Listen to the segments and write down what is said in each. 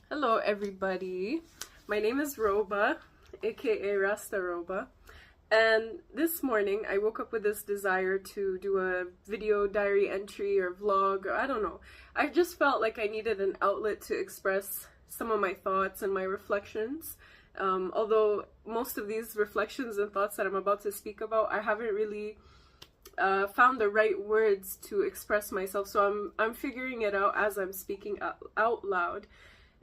Hello everybody, my name is Roba, aka Rasta Roba, and this morning I woke up with this desire to do a video diary entry or vlog, or I don't know. I just felt like I needed an outlet to express some of my thoughts and my reflections. Although most of these reflections and thoughts that I'm about to speak about, I haven't really found the right words to express myself, so I'm figuring it out as I'm speaking out loud.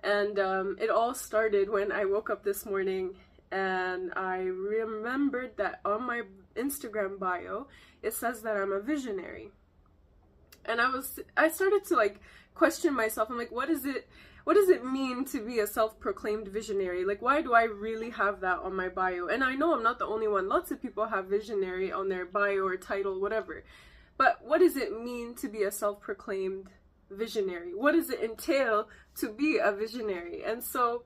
And it all started when I woke up this morning and I remembered that on my Instagram bio it says that I'm a visionary. And I started to question myself. I'm like, what does it mean to be a self-proclaimed visionary? Like, why do I really have that on my bio? And I know I'm not the only one. Lots of people have visionary on their bio or title, whatever. But what does it mean to be a self-proclaimed visionary? What does it entail to be a visionary? And so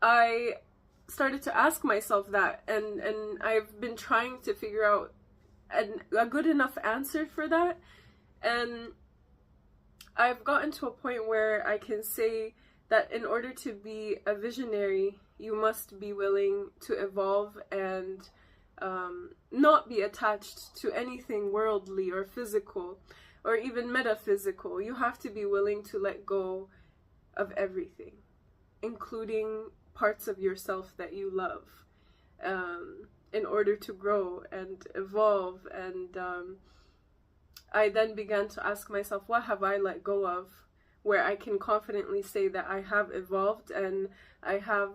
I started to ask myself that, and I've been trying to figure out a good enough answer for that. And I've gotten to a point where I can say that in order to be a visionary, you must be willing to evolve and not be attached to anything worldly or physical or even metaphysical. You have to be willing to let go of everything, including parts of yourself that you love, in order to grow and evolve. And I then began to ask myself, what have I let go of, where I can confidently say that I have evolved and I have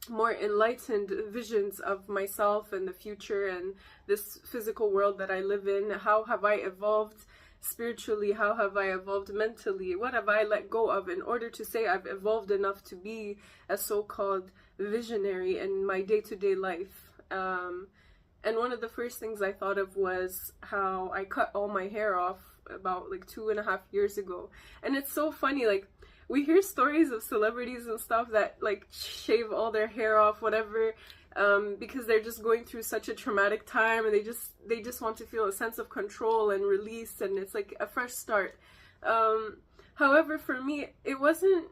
more enlightened visions of myself and the future and this physical world that I live in. How have I evolved spiritually? How have I evolved mentally? What have I let go of in order to say I've evolved enough to be a so-called visionary in my day-to-day life? And one of the first things I thought of was how I cut all my hair off about 2.5 years ago. And it's so funny, we hear stories of celebrities and stuff that shave all their hair off, whatever, because they're just going through such a traumatic time, and they just want to feel a sense of control and release, and it's like a fresh start. However, for me, it wasn't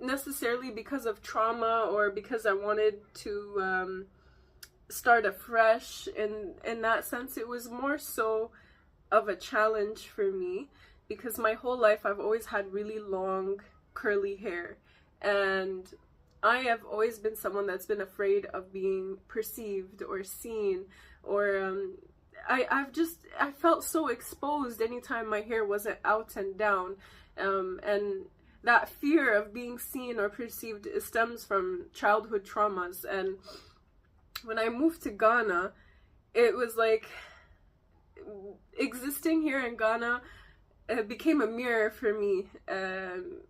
necessarily because of trauma or because I wanted to start afresh in that sense. It was more so of a challenge for me, because my whole life I've always had really long curly hair, and I have always been someone that's been afraid of being perceived or seen, or I felt so exposed anytime my hair wasn't out and down, and that fear of being seen or perceived stems from childhood traumas. And when I moved to Ghana, it was like existing here in Ghana became a mirror for me,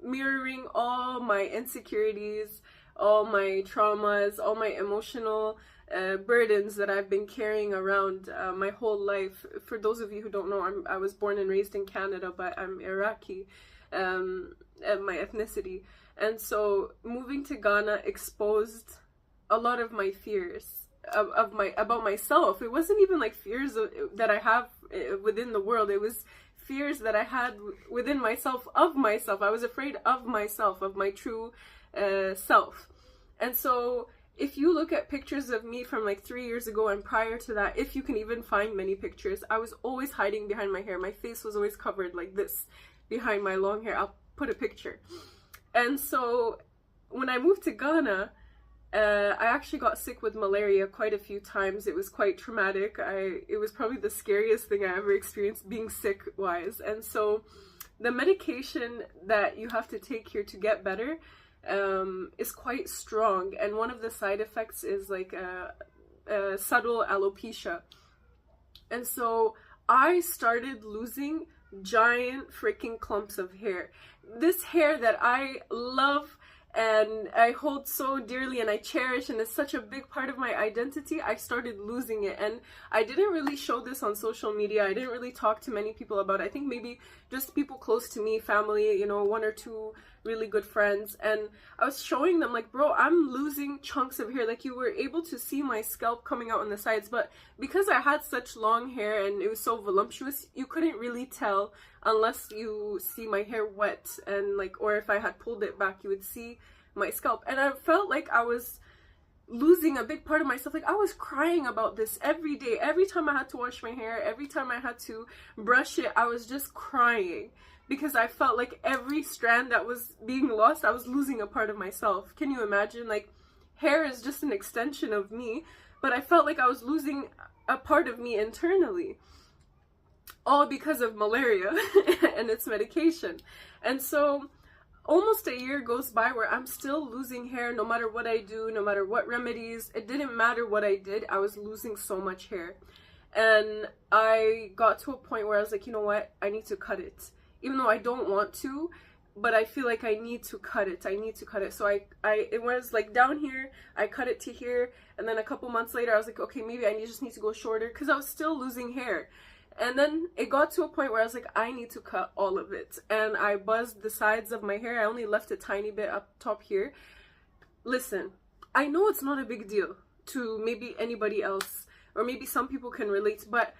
mirroring all my insecurities, all my traumas, all my emotional burdens that I've been carrying around my whole life. For those of you who don't know, I was born and raised in Canada, but I'm Iraqi at my ethnicity. And so moving to Ghana exposed a lot of my fears about myself. It wasn't even fears that I have within the world. It was fears that I had within myself of myself. I was afraid of myself, of my true self. And so if you look at pictures of me from 3 years ago and prior to that, if you can even find many pictures, I was always hiding behind my hair. My face was always covered like this behind my long hair. I'll put a picture. And so when I moved to Ghana, I actually got sick with malaria quite a few times. It was quite traumatic. It was probably the scariest thing I ever experienced, being sick wise. And so the medication that you have to take here to get better is quite strong. And one of the side effects is a subtle alopecia. And so I started losing giant freaking clumps of hair. This hair that I love and I hold so dearly and I cherish, and it's such a big part of my identity, I started losing it. And I didn't really show this on social media. I didn't really talk to many people about it. I think maybe just people close to me, family, you know, one or two really good friends. And I was showing them like, bro, I'm losing chunks of hair. Like, you were able to see my scalp coming out on the sides, but because I had such long hair and it was so voluptuous, you couldn't really tell unless you see my hair wet, and like, or if I had pulled it back, you would see my scalp. And I felt like I was losing a big part of myself. Like, I was crying about this every day. Every time I had to wash my hair, every time I had to brush it, I was just crying because I felt like every strand that was being lost, I was losing a part of myself. Can you imagine? Like, hair is just an extension of me, but I felt like I was losing a part of me internally, all because of malaria and its medication. And so almost a year goes by where I'm still losing hair no matter what I do, no matter what remedies. It didn't matter what I did, I was losing so much hair. And I got to a point where I was like, you know what, I need to cut it. Even though I don't want to, but I feel like I need to cut it. I need to cut it. So it was like down here, I cut it to here, and then a couple months later I was like, okay, maybe I just need to go shorter, because I was still losing hair. And then it got to a point where I was like, I need to cut all of it. And I buzzed the sides of my hair. I only left a tiny bit up top here. Listen, I know it's not a big deal to maybe anybody else, or maybe some people can relate, but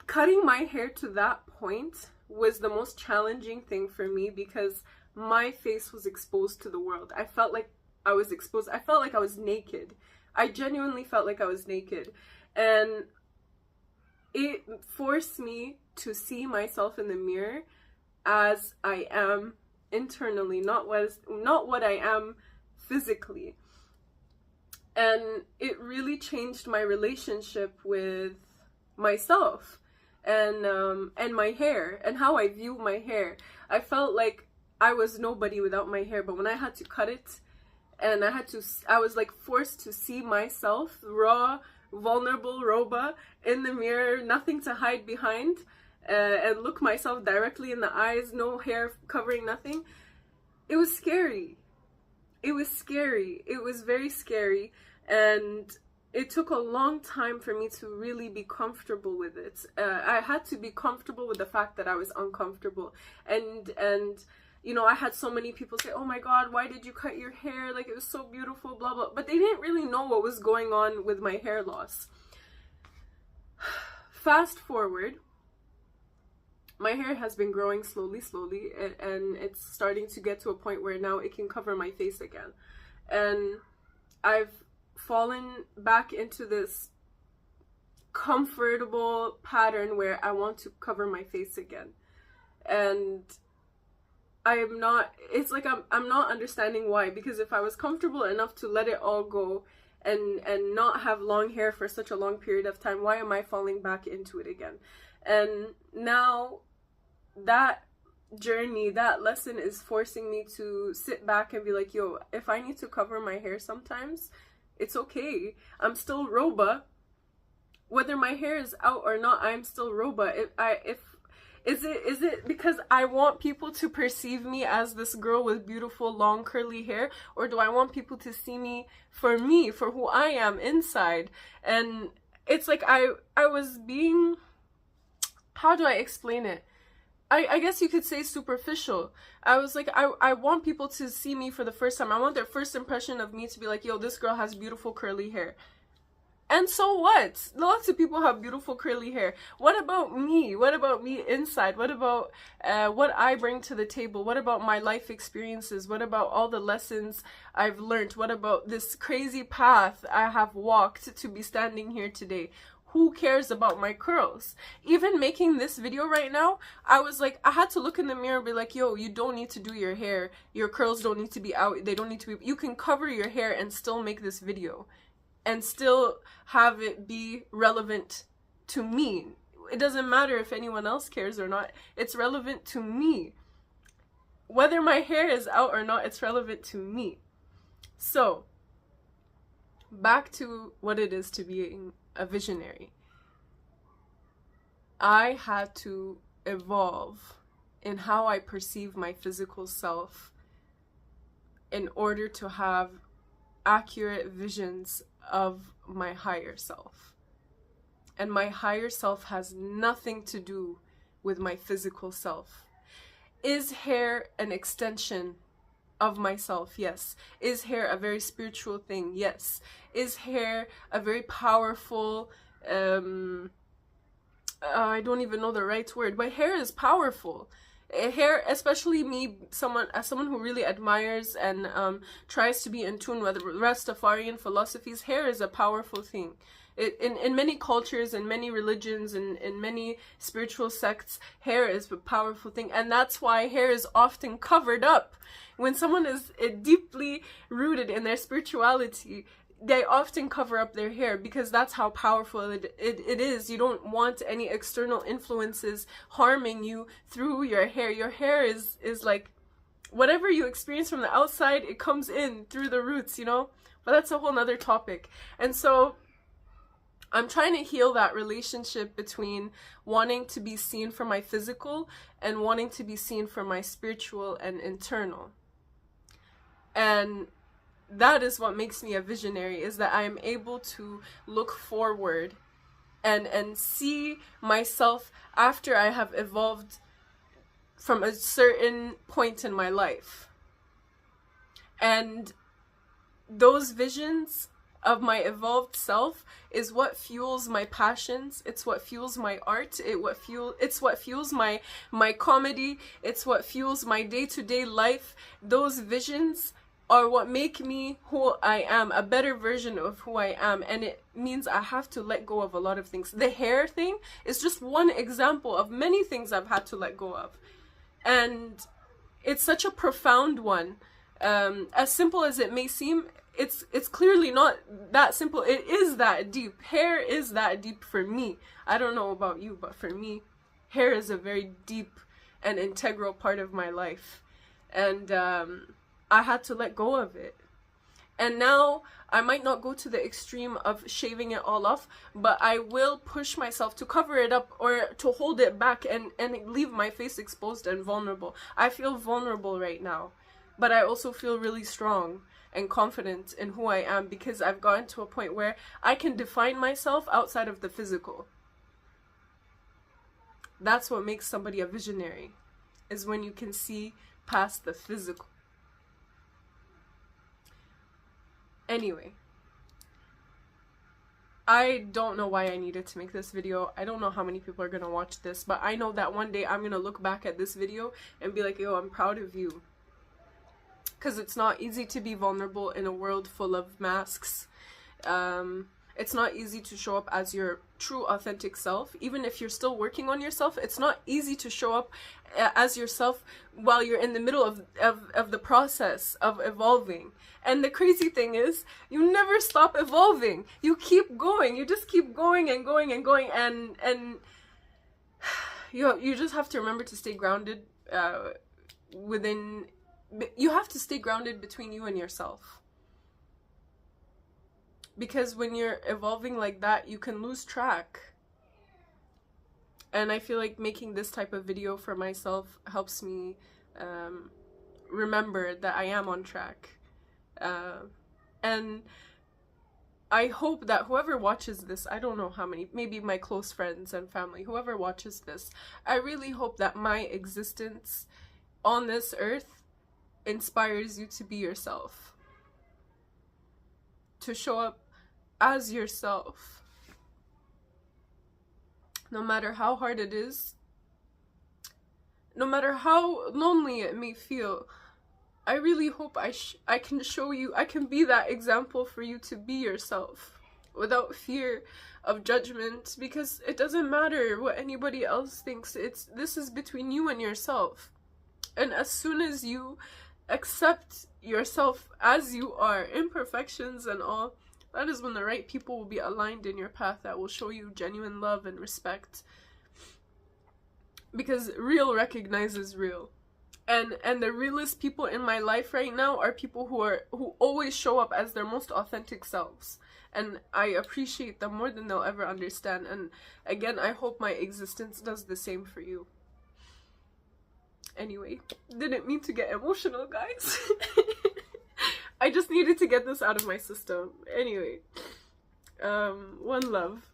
cutting my hair to that point was the most challenging thing for me, because my face was exposed to the world. I felt like I was exposed. I felt like I was naked. I genuinely felt like I was naked. And it forced me to see myself in the mirror as I am internally, not what I am physically. And it really changed my relationship with myself and my hair and how I view my hair. I felt like I was nobody without my hair, but when I had to cut it, and I was like forced to see myself, raw, vulnerable Roba, in the mirror, nothing to hide behind, and look myself directly in the eyes, no hair covering, nothing. It was scary. It was scary. It was very scary, and it took a long time for me to really be comfortable with it. I had to be comfortable with the fact that I was uncomfortable, and you know, I had so many people say, oh my god, why did you cut your hair? Like, it was so beautiful, blah, blah. But they didn't really know what was going on with my hair loss. Fast forward, my hair has been growing slowly, and it's starting to get to a point where now it can cover my face again. And I've fallen back into this comfortable pattern where I want to cover my face again. And I'm not, it's like I'm not understanding why, because if I was comfortable enough to let it all go and not have long hair for such a long period of time, why am I falling back into it again? And now that journey, that lesson is forcing me to sit back and be like, yo, if I need to cover my hair sometimes, it's okay. I'm still Roba. Whether my hair is out or not, I'm still Roba. Is it because I want people to perceive me as this girl with beautiful long curly hair, or do I want people to see me, for who I am inside? And it's like I was being, how do I explain it? I guess you could say superficial. I was like, I want people to see me for the first time. I want their first impression of me to be like, yo, this girl has beautiful curly hair. And so what? Lots of people have beautiful curly hair. What about me? What about me inside? What about what I bring to the table? What about my life experiences? What about all the lessons I've learned? What about this crazy path I have walked to be standing here today? Who cares about my curls? Even making this video right now, I was like, I had to look in the mirror and be like, yo, you don't need to do your hair. Your curls don't need to be out. They don't need to be, you can cover your hair and still make this video and still have it be relevant to me. It doesn't matter if anyone else cares or not. It's relevant to me. Whether my hair is out or not, it's relevant to me. So, back to what it is to being a visionary. I had to evolve in how I perceive my physical self in order to have accurate visions of my higher self. And my higher self has nothing to do with my physical self? Is hair an extension of myself? Yes. Is hair a very spiritual thing? Yes. Is hair a very powerful, I don't even know the right word, but hair is powerful. Hair, especially me, as someone who really admires and tries to be in tune with Rastafarian philosophies, hair is a powerful thing. In many cultures, in many religions, in many spiritual sects, hair is a powerful thing, and that's why hair is often covered up. When someone is deeply rooted in their spirituality, they often cover up their hair because that's how powerful it is. You don't want any external influences harming you through your hair. Your hair is like whatever you experience from the outside, it comes in through the roots, you know? But that's a whole nother topic. And so I'm trying to heal that relationship between wanting to be seen for my physical and wanting to be seen for my spiritual and internal. And that is what makes me a visionary, is that I am able to look forward and see myself after I have evolved from a certain point in my life. And those visions of my evolved self is what fuels my passions. It's what fuels my art. It's what fuels my comedy. It's what fuels my day-to-day life. Those visions are what make me who I am, a better version of who I am, and it means I have to let go of a lot of things. The hair thing is just one example of many things I've had to let go of, and it's such a profound one. As simple as it may seem, it's clearly not that simple. It is that deep. Hair is that deep for me. I don't know about you, but for me, hair is a very deep and integral part of my life, and I had to let go of it. And now I might not go to the extreme of shaving it all off, but I will push myself to cover it up or to hold it back and leave my face exposed and vulnerable. I feel vulnerable right now, but I also feel really strong and confident in who I am because I've gotten to a point where I can define myself outside of the physical. That's what makes somebody a visionary, is when you can see past the physical. Anyway, I don't know why I needed to make this video. I don't know how many people are gonna watch this, but I know that one day I'm gonna look back at this video and be like, yo, I'm proud of you. Because it's not easy to be vulnerable in a world full of masks. It's not easy to show up as your true authentic self. Even if you're still working on yourself, it's not easy to show up as yourself while you're in the middle of the process of evolving. And the crazy thing is, you never stop evolving. You keep going. You just keep going and going and going, and you just have to remember to stay grounded within. You have to stay grounded between you and yourself. Because when you're evolving like that, you can lose track. And I feel like making this type of video for myself helps me remember that I am on track. And I hope that whoever watches this, I don't know how many, maybe my close friends and family, whoever watches this, I really hope that my existence on this earth inspires you to be yourself. To show up as yourself. No matter how hard it is, no matter how lonely it may feel, I really hope I can show you, I can be that example for you to be yourself without fear of judgment, because it doesn't matter what anybody else thinks. This is between you and yourself. And as soon as you accept yourself as you are, imperfections and all, that is when the right people will be aligned in your path that will show you genuine love and respect. Because real recognizes real. And the realest people in my life right now are people who always show up as their most authentic selves. And I appreciate them more than they'll ever understand. And again, I hope my existence does the same for you. Anyway, didn't mean to get emotional, guys. I just needed to get this out of my system. Anyway, one love.